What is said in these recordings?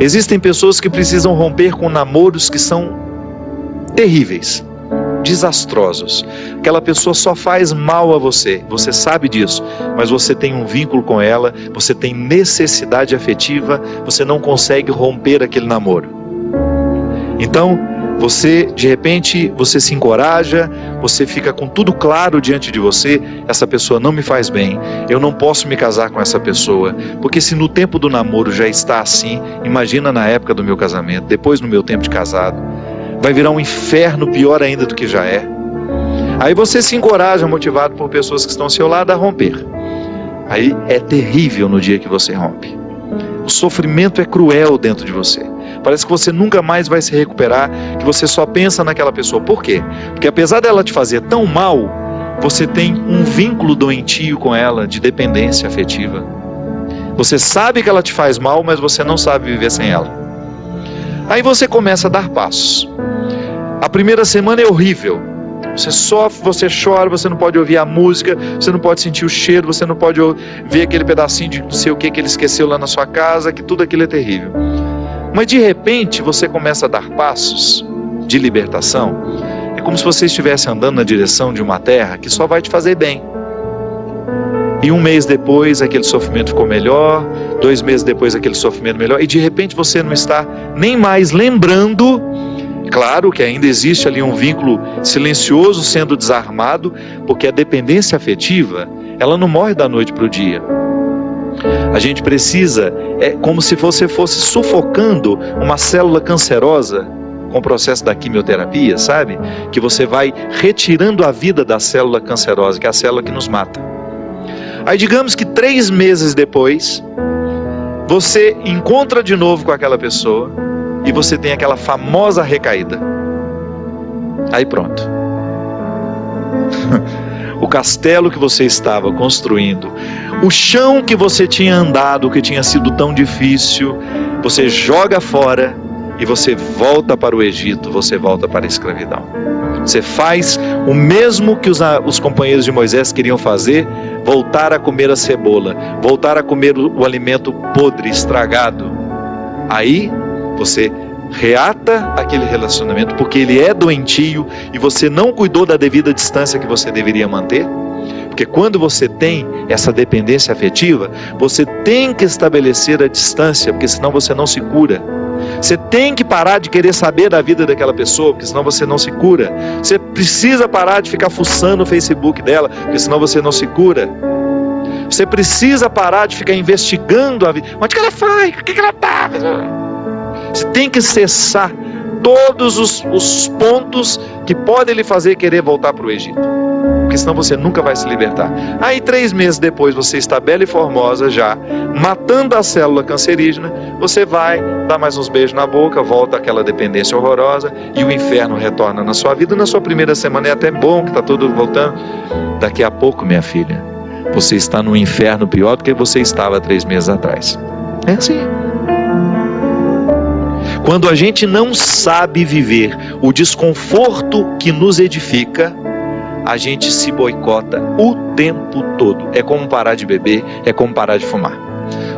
Existem pessoas que precisam romper com namoros que são terríveis, desastrosos. Aquela pessoa só faz mal a você, você sabe disso, mas você tem um vínculo com ela, você tem necessidade afetiva, você não consegue romper aquele namoro. Então, você, de repente, você se encoraja, você fica com tudo claro diante de você: essa pessoa não me faz bem, eu não posso me casar com essa pessoa, porque se no tempo do namoro já está assim, imagina na época do meu casamento, depois no meu tempo de casado, vai virar um inferno pior ainda do que já é. Aí você se encoraja, motivado por pessoas que estão ao seu lado, a romper. Aí é terrível no dia que você rompe. O sofrimento é cruel dentro de você. Parece que você nunca mais vai se recuperar, que você só pensa naquela pessoa. Por quê? Porque apesar dela te fazer tão mal, você tem um vínculo doentio com ela, de dependência afetiva. Você sabe que ela te faz mal, mas você não sabe viver sem ela. Aí você começa a dar passos. A primeira semana é horrível. Você sofre, você chora, você não pode ouvir a música, você não pode sentir o cheiro, você não pode ver aquele pedacinho de não sei o que ele esqueceu lá na sua casa, que tudo aquilo é terrível. Mas de repente você começa a dar passos de libertação. É como se você estivesse andando na direção de uma terra que só vai te fazer bem. E um mês depois aquele sofrimento ficou melhor, 2 meses depois aquele sofrimento melhor, e de repente você não está nem mais lembrando. Claro que ainda existe ali um vínculo silencioso sendo desarmado, porque a dependência afetiva, ela não morre da noite para o dia. A gente precisa, é como se você fosse sufocando uma célula cancerosa com o processo da quimioterapia, sabe? Que você vai retirando a vida da célula cancerosa, que é a célula que nos mata. Aí digamos que 3 meses depois, você encontra de novo com aquela pessoa, e você tem aquela famosa recaída. Aí pronto. O castelo que você estava construindo, o chão que você tinha andado, que tinha sido tão difícil, você joga fora e você volta para o Egito, você volta para a escravidão. Você faz o mesmo que os companheiros de Moisés queriam fazer: voltar a comer a cebola, voltar a comer o alimento podre, estragado. Aí você reata aquele relacionamento porque ele é doentio e você não cuidou da devida distância que você deveria manter. Porque quando você tem essa dependência afetiva, você tem que estabelecer a distância, porque senão você não se cura. Você tem que parar de querer saber da vida daquela pessoa, porque senão você não se cura. Você precisa parar de ficar fuçando o Facebook dela, porque senão você não se cura. Você precisa parar de ficar investigando a vida. Onde que ela foi? O que ela está? Você tem que cessar todos os pontos que podem lhe fazer querer voltar para o Egito, porque senão você nunca vai se libertar. Aí 3 meses depois você está bela e formosa já, matando a célula cancerígena, você vai dar mais uns beijos na boca, volta àquela dependência horrorosa e o inferno retorna na sua vida. Na sua primeira semana é até bom que está tudo voltando. Daqui a pouco, minha filha, você está no inferno pior do que você estava 3 meses atrás. É assim. Quando a gente não sabe viver o desconforto que nos edifica, a gente se boicota o tempo todo. É como parar de beber, é como parar de fumar.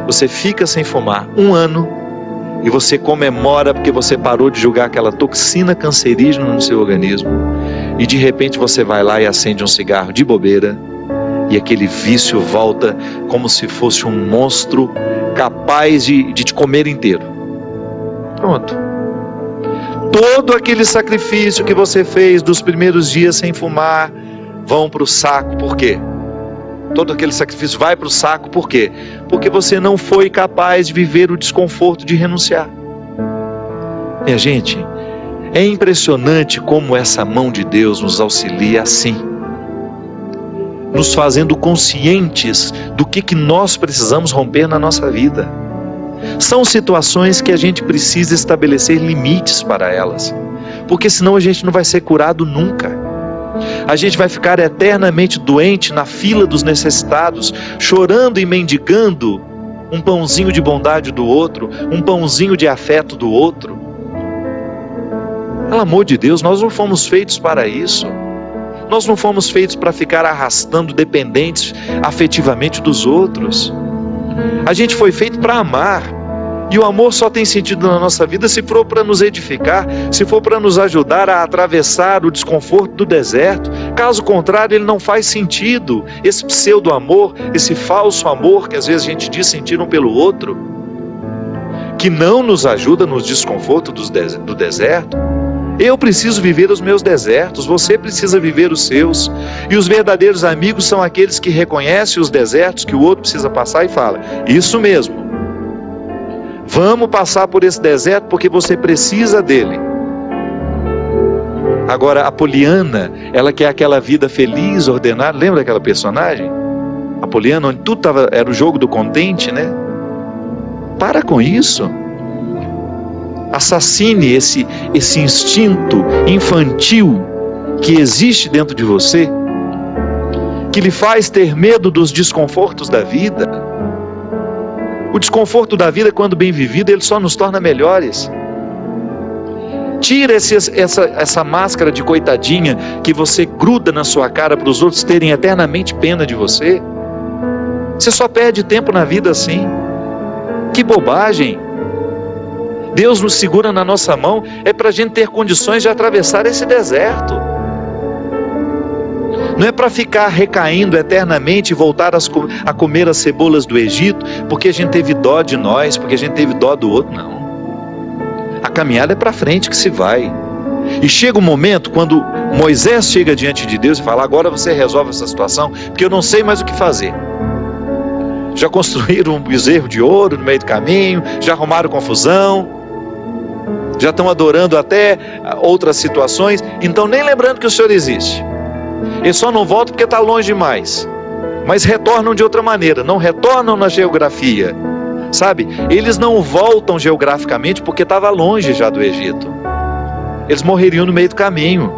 Você fica sem fumar 1 ano e você comemora porque você parou de jogar aquela toxina cancerígena no seu organismo, e de repente você vai lá e acende um cigarro de bobeira e aquele vício volta como se fosse um monstro capaz de te comer inteiro. Pronto. Todo aquele sacrifício que você fez dos primeiros dias sem fumar vão para o saco. Por quê? Todo aquele sacrifício vai para o saco. Por quê? Porque você não foi capaz de viver o desconforto de renunciar. Minha gente, é impressionante como essa mão de Deus nos auxilia assim, nos fazendo conscientes do que nós precisamos romper na nossa vida. São situações que a gente precisa estabelecer limites para elas, porque senão a gente não vai ser curado nunca. A gente vai ficar eternamente doente na fila dos necessitados, chorando e mendigando um pãozinho de bondade do outro, um pãozinho de afeto do outro. Pelo amor de Deus, nós não fomos feitos para isso. Nós não fomos feitos para ficar arrastando dependentes afetivamente dos outros. A gente foi feito para amar. E o amor só tem sentido na nossa vida se for para nos edificar, se for para nos ajudar a atravessar o desconforto do deserto. Caso contrário, ele não faz sentido. Esse pseudo-amor, esse falso amor que às vezes a gente diz sentir um pelo outro, que não nos ajuda nos desconfortos do deserto. Eu preciso viver os meus desertos, você precisa viver os seus. E os verdadeiros amigos são aqueles que reconhecem os desertos que o outro precisa passar e fala: isso mesmo, vamos passar por esse deserto porque você precisa dele. Agora, a Poliana, ela quer aquela vida feliz, ordenada. Lembra daquela personagem? A Poliana, onde tudo era o jogo do contente, né? Para com isso. Assassine esse instinto infantil que existe dentro de você, que lhe faz ter medo dos desconfortos da vida. O desconforto da vida, quando bem vivido, ele só nos torna melhores. Tira essa máscara de coitadinha que você gruda na sua cara para os outros terem eternamente pena de você. Você só perde tempo na vida assim. Que bobagem! Deus nos segura na nossa mão é para a gente ter condições de atravessar esse deserto. Não é para ficar recaindo eternamente e voltar a comer as cebolas do Egito, porque a gente teve dó de nós, porque a gente teve dó do outro, não. A caminhada é para frente que se vai. E chega um momento quando Moisés chega diante de Deus e fala: agora você resolve essa situação, porque eu não sei mais o que fazer. Já construíram um bezerro de ouro no meio do caminho, já arrumaram confusão, já estão adorando até outras situações, então nem lembrando que o Senhor existe. Eles só não voltam porque está longe demais, mas retornam de outra maneira, não retornam na geografia, sabe? Eles não voltam geograficamente porque estava longe já do Egito. Eles morreriam no meio do caminho.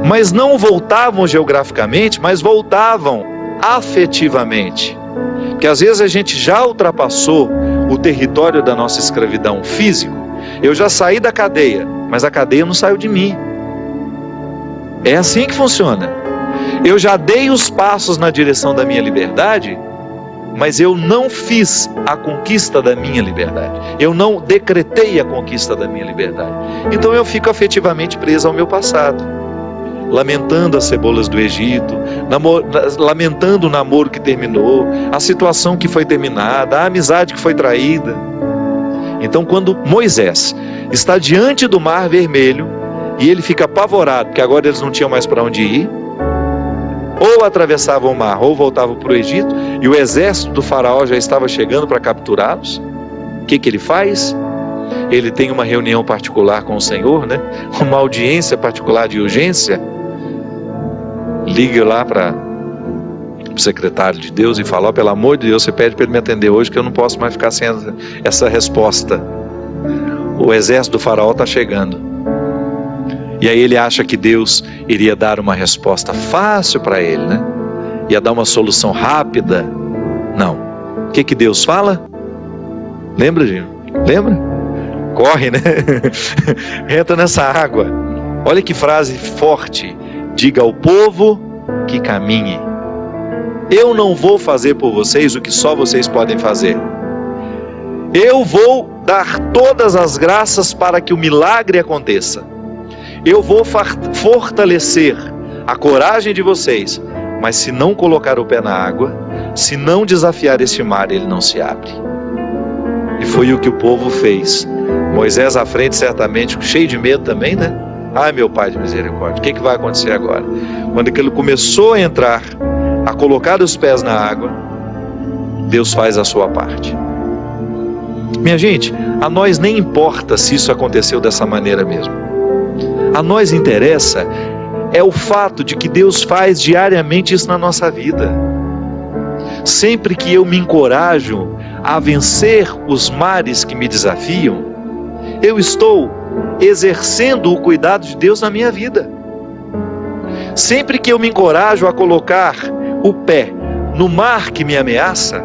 Mas não voltavam geograficamente, mas voltavam afetivamente. Porque às vezes a gente já ultrapassou o território da nossa escravidão físico. Eu já saí da cadeia, mas a cadeia não saiu de mim. É assim que funciona. Eu já dei os passos na direção da minha liberdade, mas eu não fiz a conquista da minha liberdade. Eu não decretei a conquista da minha liberdade. Então eu fico afetivamente preso ao meu passado, lamentando as cebolas do Egito, lamentando o namoro que terminou, a situação que foi terminada, a amizade que foi traída. Então, quando Moisés está diante do Mar Vermelho e ele fica apavorado, porque agora eles não tinham mais para onde ir, ou atravessavam o mar ou voltavam para o Egito, e o exército do faraó já estava chegando para capturá-los, o que ele faz? Ele tem uma reunião particular com o Senhor, né? Uma audiência particular de urgência. Liga lá para o secretário de Deus e fala: pelo amor de Deus, você pede para ele me atender hoje, que eu não posso mais ficar sem essa resposta. O exército do faraó está chegando. E aí ele acha que Deus iria dar uma resposta fácil para ele, né? Ia dar uma solução rápida. Não. O que Deus fala? Lembra, Gino? Lembra? Corre, né? Entra nessa água. Olha que frase forte. Diga ao povo que caminhe. Eu não vou fazer por vocês o que só vocês podem fazer. Eu vou dar todas as graças para que o milagre aconteça. Eu vou fortalecer a coragem de vocês, mas se não colocar o pé na água, se não desafiar este mar, ele não se abre. E foi o que o povo fez. Moisés à frente, certamente, cheio de medo também, né? Ai, meu Pai de misericórdia, o que vai acontecer agora? Quando ele começou a entrar, a colocar os pés na água, Deus faz a sua parte. Minha gente, a nós nem importa se isso aconteceu dessa maneira mesmo. A nós interessa é o fato de que Deus faz diariamente isso na nossa vida. Sempre que eu me encorajo a vencer os mares que me desafiam, eu estou exercendo o cuidado de Deus na minha vida. Sempre que eu me encorajo a colocar o pé no mar que me ameaça,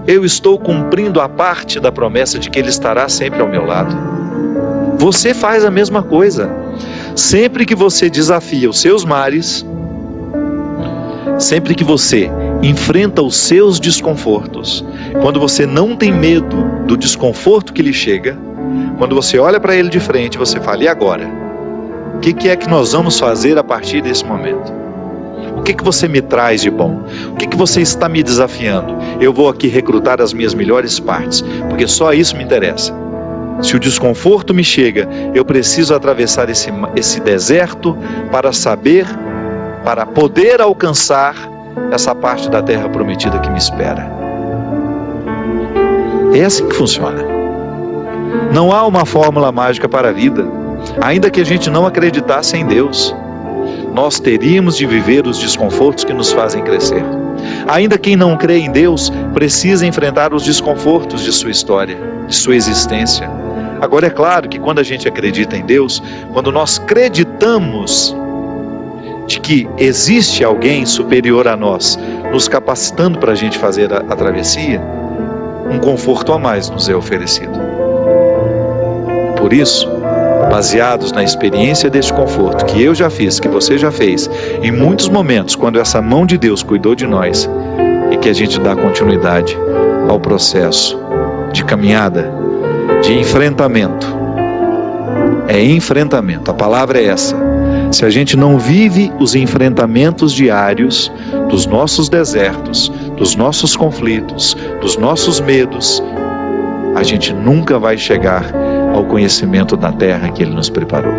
eu estou cumprindo a parte da promessa de que Ele estará sempre ao meu lado. Você faz a mesma coisa. Sempre que você desafia os seus mares, sempre que você enfrenta os seus desconfortos, quando você não tem medo do desconforto que lhe chega, quando você olha para ele de frente, você fala: e agora? O que é que nós vamos fazer a partir desse momento? O que você me traz de bom? O que você está me desafiando? Eu vou aqui recrutar as minhas melhores partes, porque só isso me interessa. Se o desconforto me chega, eu preciso atravessar esse deserto para poder alcançar essa parte da terra prometida que me espera. É assim que funciona. Não há uma fórmula mágica para a vida. Ainda que a gente não acreditasse em Deus, nós teríamos de viver os desconfortos que nos fazem crescer. Ainda quem não crê em Deus precisa enfrentar os desconfortos de sua história, de sua existência. Agora é claro que quando a gente acredita em Deus, quando nós acreditamos de que existe alguém superior a nós, nos capacitando para a gente fazer a travessia, um conforto a mais nos é oferecido. Por isso, baseados na experiência deste conforto que eu já fiz, que você já fez, em muitos momentos, quando essa mão de Deus cuidou de nós, e que a gente dá continuidade ao processo de caminhada, de enfrentamento. É enfrentamento, a palavra é essa. Se a gente não vive os enfrentamentos diários dos nossos desertos, dos nossos conflitos, dos nossos medos, a gente nunca vai chegar ao conhecimento da terra que Ele nos preparou.